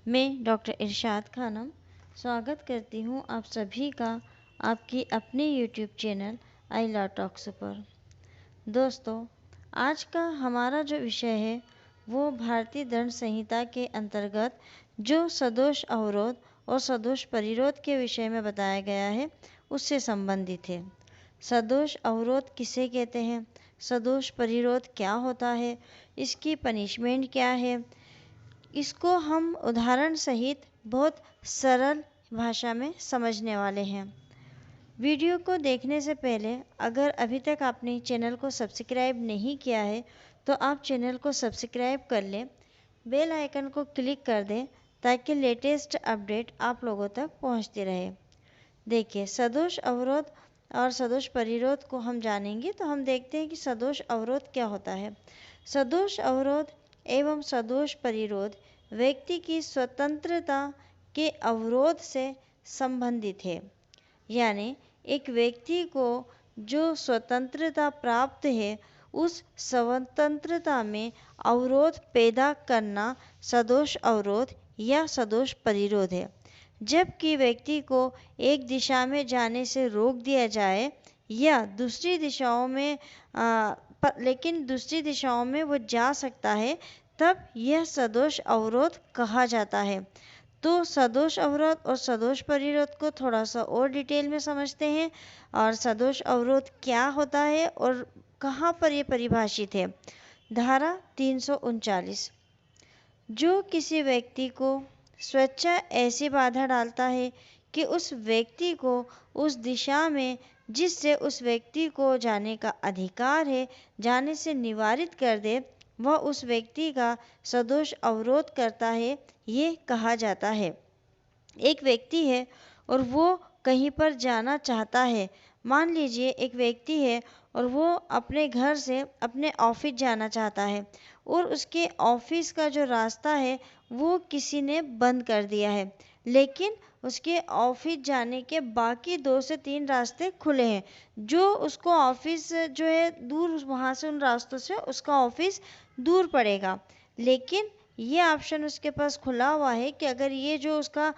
मैं डॉक्टर इरशाद खानम स्वागत करती हूँ आप सभी का आपकी अपने YouTube channel I love talks पर। दोस्तों, आज का हमारा जो विषय है वो भारतीय दंड संहिता के अंतर्गत जो सदोष अवरोध और सदोष परिरोध के विषय में बताया गया है उससे संबंधित है। सदोष अवरोध किसे कहते हैं, सदोष परिरोध क्या होता है, इसकी पनिशमेंट क्या है, इसको हम उदाहरण सहित बहुत सरल भाषा में समझने वाले हैं। वीडियो को देखने से पहले अगर अभी तक आपने चैनल को सब्सक्राइब नहीं किया है तो आप चैनल को सब्सक्राइब कर लें, बेल आइकन को क्लिक कर दें ताकि लेटेस्ट अपडेट आप लोगों तक पहुंचती रहे। देखिए, सदोष अवरोध और सदोष परिरोध को हम जानेंगे तो हम देखते हैं कि सदोष अवरोध क्या होता है। सदोष अवरोध एवं सदोष परिरोध व्यक्ति की स्वतंत्रता के अवरोध से संबंधित है। यानी एक व्यक्ति को जो स्वतंत्रता प्राप्त है उस स्वतंत्रता में अवरोध पैदा करना सदोष अवरोध या सदोष परिरोध है। जबकि व्यक्ति को एक दिशा में जाने से रोक दिया जाए या दूसरी दिशाओं में लेकिन दूसरी दिशाओं में वो जा सकता है, तब यह सदोष अवरोध कहा जाता है। तो सदोष अवरोध और सदोष परिरोध को थोड़ा सा और डिटेल में समझते हैं और सदोष अवरोध क्या होता है और कहाँ पर ये परिभाषित है। धारा 339, जो किसी व्यक्ति को स्वेच्छा ऐसी बाधा डालता है कि उस व्यक्ति को उस दिशा में जिससे उस व्यक्ति को जाने का अधिकार है जाने से निवारित कर दे, वह उस व्यक्ति का सदोष अवरोध करता है, ये कहा जाता है। एक व्यक्ति है और वो कहीं पर जाना चाहता है। मान लीजिए एक व्यक्ति है और वो अपने घर से अपने ऑफिस जाना चाहता है और उसके ऑफिस का जो रास्ता है वो किसी ने बंद कर दिया है, लेकिन उसके ऑफिस जाने के बाकी 2 से 3 रास्ते खुले हैं। जो उसको ऑफिस जो है दूर, वहाँ से उन रास्तों से उसका ऑफिस दूर पड़ेगा, लेकिन ये ऑप्शन उसके पास खुला हुआ है कि अगर ये जो उसका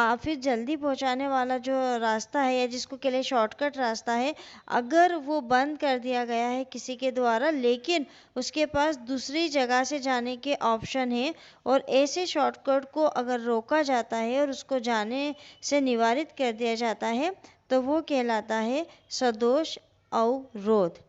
ऑफिस जल्दी पहुंचाने वाला जो रास्ता है या जिसको के लिए शॉर्टकट रास्ता है, अगर वो बंद कर दिया गया है किसी के द्वारा, लेकिन उसके पास दूसरी जगह से जाने के ऑप्शन है और ऐसे शॉर्टकट को अगर रोका जाता है और उसको जाने से निवारित कर दिया जाता है तो वो कहलाता है सदोष अवरोध।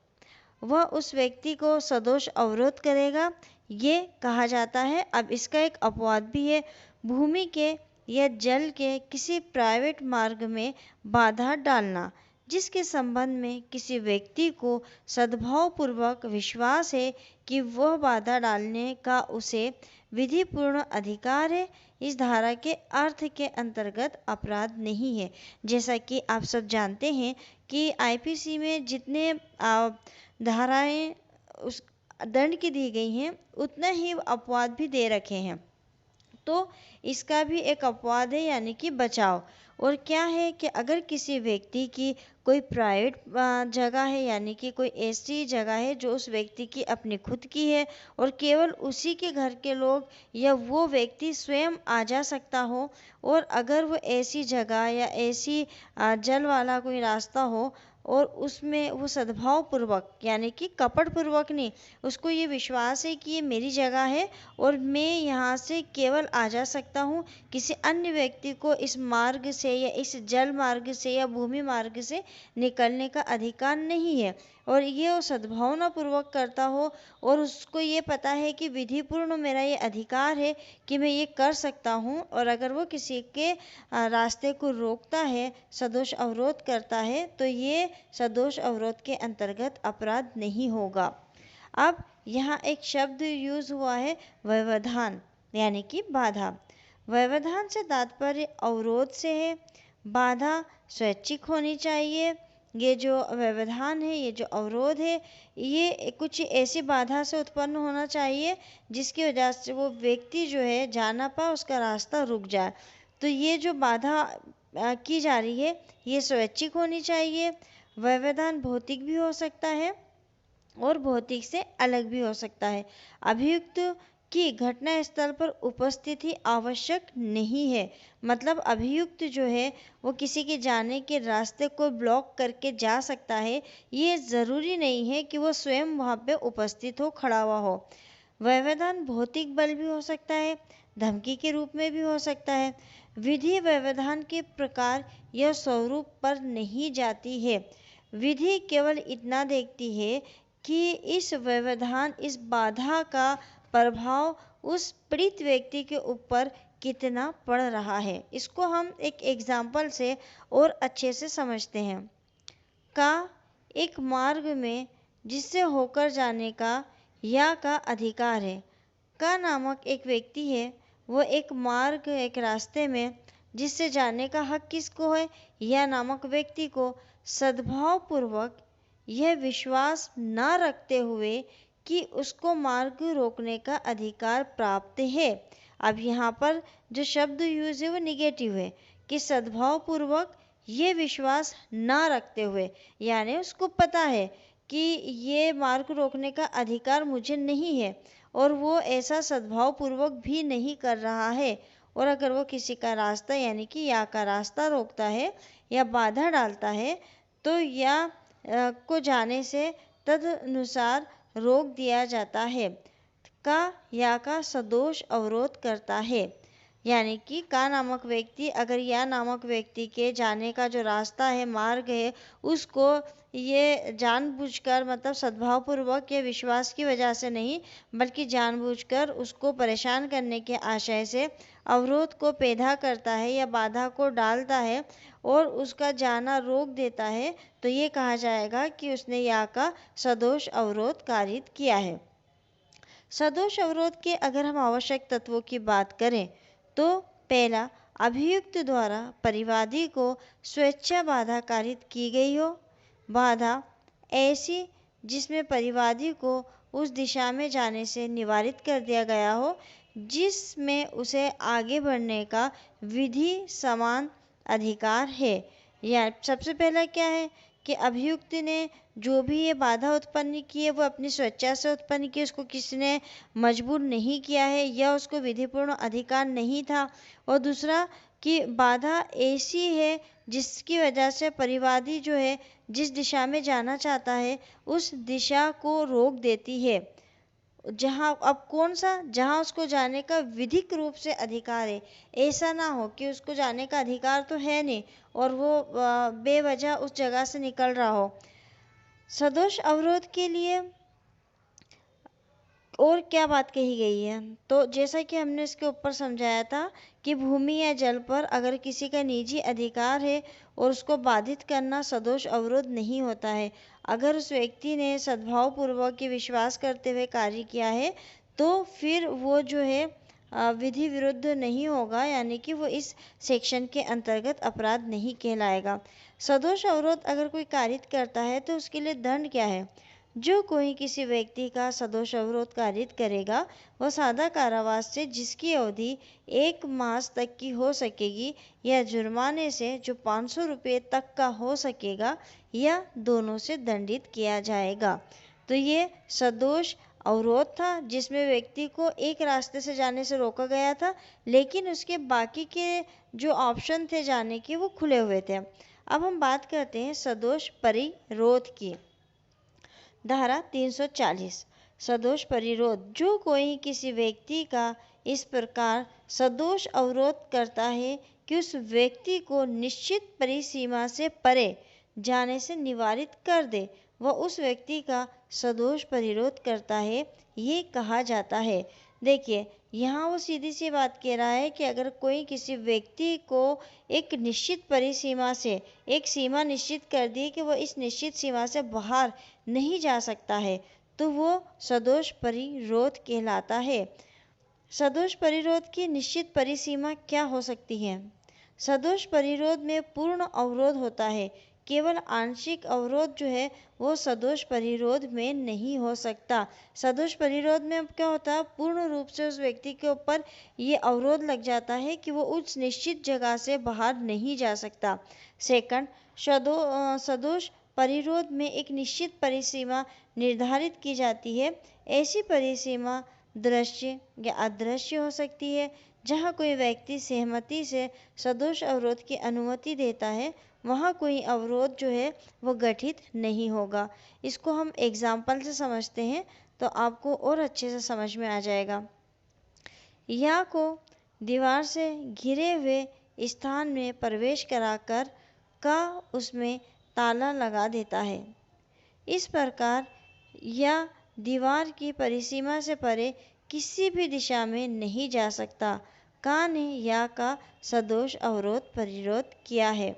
वह उस व्यक्ति को सदोष अवरोध करेगा, ये कहा जाता है। अब इसका एक अपवाद भी है। भूमि के या जल के किसी प्राइवेट मार्ग में बाधा डालना, जिसके संबंध में किसी व्यक्ति को सद्भावपूर्वक विश्वास है कि वह बाधा डालने का उसे विधिपूर्ण अधिकार है, इस धारा के अर्थ के अंतर्गत अपराध नहीं है। जैसा कि आप सब जानते हैं कि आईपीसी में जितने धाराएं उस दंड की दी गई हैं उतना ही अपवाद भी दे रखे हैं। तो इसका भी एक अपवाद है, यानी कि बचाव। और क्या है कि अगर किसी व्यक्ति की कोई प्राइवेट जगह है, यानी कि कोई ऐसी जगह है जो उस व्यक्ति की अपनी खुद की है और केवल उसी के घर के लोग या वो व्यक्ति स्वयं आ जा सकता हो, और अगर वो ऐसी जगह या ऐसी जल वाला कोई रास्ता हो और उसमें वो सद्भावपूर्वक, यानी कि कपटपूर्वक नहीं, उसको ये विश्वास है कि ये मेरी जगह है और मैं यहाँ से केवल आ जा सकता हूँ, किसी अन्य व्यक्ति को इस मार्ग से या इस जल मार्ग से या भूमि मार्ग से निकलने का अधिकार नहीं है, और ये वो सद्भावना पूर्वक करता हो और उसको ये पता है कि विधिपूर्ण मेरा ये अधिकार है कि मैं ये कर सकता हूँ, और अगर वो किसी के रास्ते को रोकता है, सदोष अवरोध करता है, तो ये सदोष अवरोध के अंतर्गत अपराध नहीं होगा। अब यहाँ एक शब्द यूज हुआ है व्यवधान, यानी कि बाधा। व्यवधान से तात्पर्य अवरोध से है। बाधा स्वैच्छिक होनी चाहिए। ये जो व्यवधान है, ये जो अवरोध है, ये कुछ ऐसी बाधा से उत्पन्न होना चाहिए जिसकी वजह से वो व्यक्ति जो है जा ना पाए, उसका रास्ता रुक जाए। तो ये जो बाधा की जा रही है ये स्वैच्छिक होनी चाहिए। व्यवधान भौतिक भी हो सकता है और भौतिक से अलग भी हो सकता है। अभियुक्त कि घटनास्थल पर उपस्थिति आवश्यक नहीं है। मतलब अभियुक्त जो है वो किसी के जाने के रास्ते को ब्लॉक करके जा सकता है, ये ज़रूरी नहीं है कि वो स्वयं वहाँ पे उपस्थित हो, खड़ा हुआ हो। व्यवधान भौतिक बल भी हो सकता है, धमकी के रूप में भी हो सकता है। विधि व्यवधान के प्रकार या स्वरूप पर नहीं जाती है। विधि केवल इतना देखती है कि इस व्यवधान, इस बाधा का प्रभाव उस पीड़ित व्यक्ति के ऊपर कितना पड़ रहा है। इसको हम एक एग्जाम्पल से और अच्छे से समझते हैं। का एक मार्ग में जिससे होकर जाने का या का अधिकार है। का नामक एक व्यक्ति है, वो एक मार्ग, एक रास्ते में जिससे जाने का हक किसको है? या नामक व्यक्ति को सद्भाव पूर्वक यह विश्वास न रखते हुए कि उसको मार्ग रोकने का अधिकार प्राप्त है। अब यहाँ पर जो शब्द यूज है वो निगेटिव है, कि सद्भाव पूर्वक ये विश्वास ना रखते हुए, यानी उसको पता है कि ये मार्ग रोकने का अधिकार मुझे नहीं है और वो ऐसा सद्भाव पूर्वक भी नहीं कर रहा है। और अगर वो किसी का रास्ता यानी कि या का रास्ता रोकता है या बाधा डालता है तो या को जाने से तदनुसार रोक दिया जाता है। का या का सदोष अवरोध करता है, यानी कि का नामक व्यक्ति अगर या नामक व्यक्ति के जाने का जो रास्ता है, मार्ग है, उसको ये जानबूझकर, मतलब सद्भावपूर्वक या विश्वास की वजह से नहीं बल्कि जानबूझकर उसको परेशान करने के आशय से अवरोध को पैदा करता है या बाधा को डालता है और उसका जाना रोक देता है, तो ये कहा जाएगा कि उसने या का सदोष अवरोध कारित किया है। सदोष अवरोध के अगर हम आवश्यक तत्वों की बात करें तो पहला, अभियुक्त द्वारा परिवादी को स्वेच्छा बाधा कारित की गई हो। बाधा ऐसी जिसमें परिवादी को उस दिशा में जाने से निवारित कर दिया गया हो जिसमें उसे आगे बढ़ने का विधि समान अधिकार है। या सबसे पहला क्या है कि अभियुक्त ने जो भी ये बाधा उत्पन्न की है वो अपनी स्वेच्छा से उत्पन्न की, उसको किसी ने मजबूर नहीं किया है या उसको विधिपूर्ण अधिकार नहीं था। और दूसरा कि बाधा ऐसी है जिसकी वजह से परिवादी जो है जिस दिशा में जाना चाहता है उस दिशा को रोक देती है। जहाँ अब कौन सा, जहाँ उसको जाने का विधिक रूप से अधिकार है। ऐसा ना हो कि उसको जाने का अधिकार तो है नहीं और वो बेवजह उस जगह से निकल रहा हो। सदोष अवरोध के लिए और क्या बात कही गई है, तो जैसा कि हमने इसके ऊपर समझाया था कि भूमि या जल पर अगर किसी का निजी अधिकार है और उसको बाधित करना सदोष अवरोध नहीं होता है। अगर उस व्यक्ति ने सद्भावपूर्वक के विश्वास करते हुए कार्य किया है तो फिर वो जो है विधि विरुद्ध नहीं होगा, यानी कि वो इस सेक्शन के अंतर्गत अपराध नहीं कहलाएगा। सदोष अवरोध अगर कोई कारित करता है तो उसके लिए दंड क्या है? जो कोई किसी व्यक्ति का सदोष अवरोध कारित करेगा वह सादा कारावास से जिसकी अवधि 1 मास तक की हो सकेगी या जुर्माने से जो 500 रुपये तक का हो सकेगा या दोनों से दंडित किया जाएगा। तो ये सदोष अवरोध था जिसमें व्यक्ति को एक रास्ते से जाने से रोका गया था, लेकिन उसके बाकी के जो ऑप्शन थे जाने के वो खुले हुए थे। अब हम बात करते हैं सदोष परिरोध की। धारा 340 सदोष परिरोध। जो कोई किसी व्यक्ति का इस प्रकार सदोष अवरोध करता है कि उस व्यक्ति को निश्चित परिसीमा से परे जाने से निवारित कर दे, वह उस व्यक्ति का सदोष परिरोध करता है, ये कहा जाता है। देखिए यहाँ वो सीधी सी बात कह रहा है कि अगर कोई किसी व्यक्ति को एक निश्चित परिसीमा से, एक सीमा निश्चित कर दी कि वो इस निश्चित सीमा से बाहर नहीं जा सकता है तो वो सदोष परिरोध कहलाता है। सदोष परिरोध की निश्चित परिसीमा क्या हो सकती है? सदोष परिरोध में पूर्ण अवरोध होता है, केवल आंशिक अवरोध जो है वो सदोष परिरोध में नहीं हो सकता। सदोष परिरोध में क्या होता है, पूर्ण रूप से उस व्यक्ति के ऊपर ये अवरोध लग जाता है कि वो उस निश्चित जगह से बाहर नहीं जा सकता। सेकंड, सदोष परिरोध में एक निश्चित परिसीमा निर्धारित की जाती है। ऐसी परिसीमा दृश्य या अदृश्य हो सकती है। जहाँ कोई व्यक्ति सहमति से सदोष अवरोध की अनुमति देता है, वहाँ कोई अवरोध जो है वो गठित नहीं होगा। इसको हम एग्जाम्पल से समझते हैं तो आपको और अच्छे से समझ में आ जाएगा। या को दीवार से घिरे हुए स्थान में प्रवेश कराकर का उसमें ताला लगा देता है। इस प्रकार या दीवार की परिसीमा से परे किसी भी दिशा में नहीं जा सकता। का ने या का सदोष अवरोध परिरोध किया है,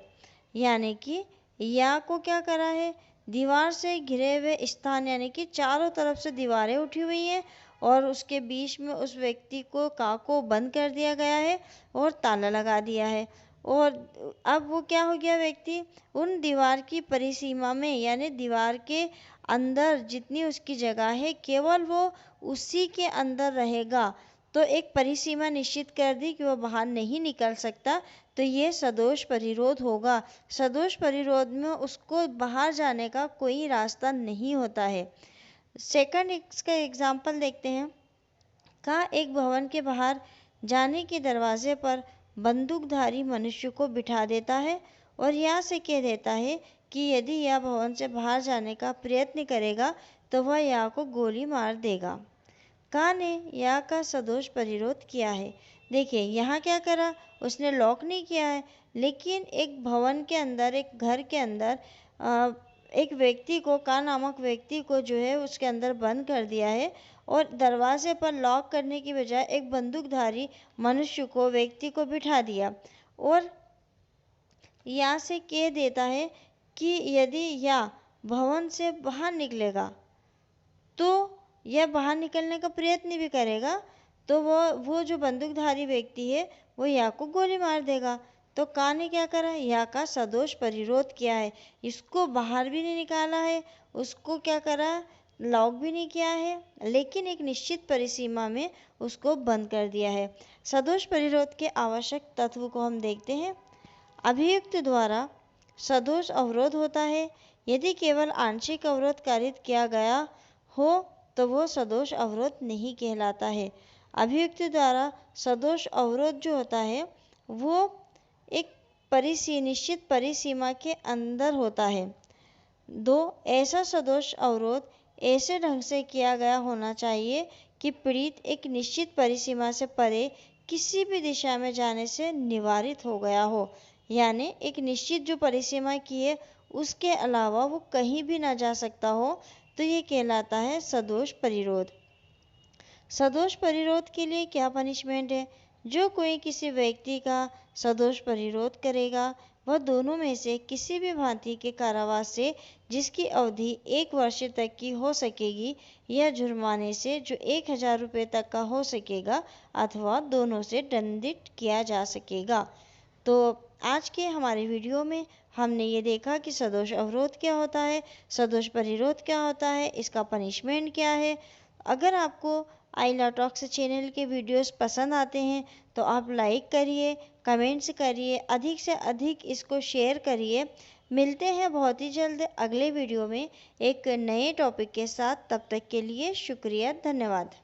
यानी कि या को क्या करा है, दीवार से घिरे हुए स्थान यानी कि चारों तरफ से दीवारें उठी हुई हैं और उसके बीच में उस व्यक्ति को का को बंद कर दिया गया है और ताला लगा दिया है। और अब वो क्या हो गया, व्यक्ति उन दीवार की परिसीमा में यानी दीवार के अंदर जितनी उसकी जगह है केवल वो उसी के अंदर रहेगा। तो एक परिसीमा निश्चित कर दी कि वो बाहर नहीं निकल सकता, तो ये सदोष परिरोध होगा। सदोष परिरोध में उसको बाहर जाने का कोई रास्ता नहीं होता है। सेकंड इसका एग्जाम्पल देखते हैं। का एक भवन के बाहर जाने के दरवाजे पर बंदूकधारी मनुष्य को बिठा देता है और यहाँ से कह देता है कि यदि यह भवन से बाहर जाने का प्रयत्न करेगा तो वह या को गोली मार देगा। का ने या का सदोष परिरोध किया है। देखिए यहाँ क्या करा, उसने लॉक नहीं किया है, लेकिन एक भवन के अंदर, एक घर के अंदर एक व्यक्ति को, का नामक व्यक्ति को जो है उसके अंदर बंद कर दिया है और दरवाजे पर लॉक करने की बजाय एक बंदूकधारी मनुष्य को, व्यक्ति को बिठा दिया और यहाँ से कह देता है कि यदि या भवन से बाहर निकलेगा तो यह बाहर निकलने का प्रयत्न भी करेगा तो वो जो बंदूकधारी व्यक्ति है वो या को गोली मार देगा। तो का ने क्या करा, या का सदोष परिरोध किया है। इसको बाहर भी नहीं निकाला है, उसको क्या करा, लॉक भी नहीं किया है, लेकिन एक निश्चित परिसीमा में उसको बंद कर दिया है। सदोष परिरोध के आवश्यक तत्व को हम देखते हैं। अभियुक्त द्वारा सदोष अवरोध होता है। यदि केवल आंशिक अवरोध कारित किया गया हो तो वो सदोष अवरोध नहीं कहलाता है। अभियुक्त द्वारा सदोष अवरोध जो होता है वो एक निश्चित परिसीमा के अंदर होता है। दो, ऐसा सदोष अवरोध ऐसे ढंग से किया गया होना चाहिए कि पीड़ित एक निश्चित परिसीमा से परे किसी भी दिशा में जाने से निवारित हो गया हो, यानी एक निश्चित जो परिसीमा की है उसके अलावा वो कहीं भी ना जा सकता हो, तो ये कहलाता है सदोष परिरोध। सदोष परिरोध के लिए क्या पनिशमेंट है? जो कोई किसी व्यक्ति का सदोष परिरोध करेगा वह दोनों में से किसी भी भांति के कारावास से जिसकी अवधि 1 वर्ष तक की हो सकेगी या जुर्माने से जो 1000 रुपये तक का हो सकेगा अथवा दोनों से दंडित किया जा सकेगा। तो आज के हमारे वीडियो में हमने ये देखा कि सदोष अवरोध क्या होता है, सदोष परिरोध क्या होता है, इसका पनिशमेंट क्या है। अगर आपको आई लॉ टॉक्स चैनल के वीडियोस पसंद आते हैं तो आप लाइक करिए, कमेंट्स करिए, अधिक से अधिक इसको शेयर करिए। मिलते हैं बहुत ही जल्द अगले वीडियो में एक नए टॉपिक के साथ। तब तक के लिए शुक्रिया, धन्यवाद।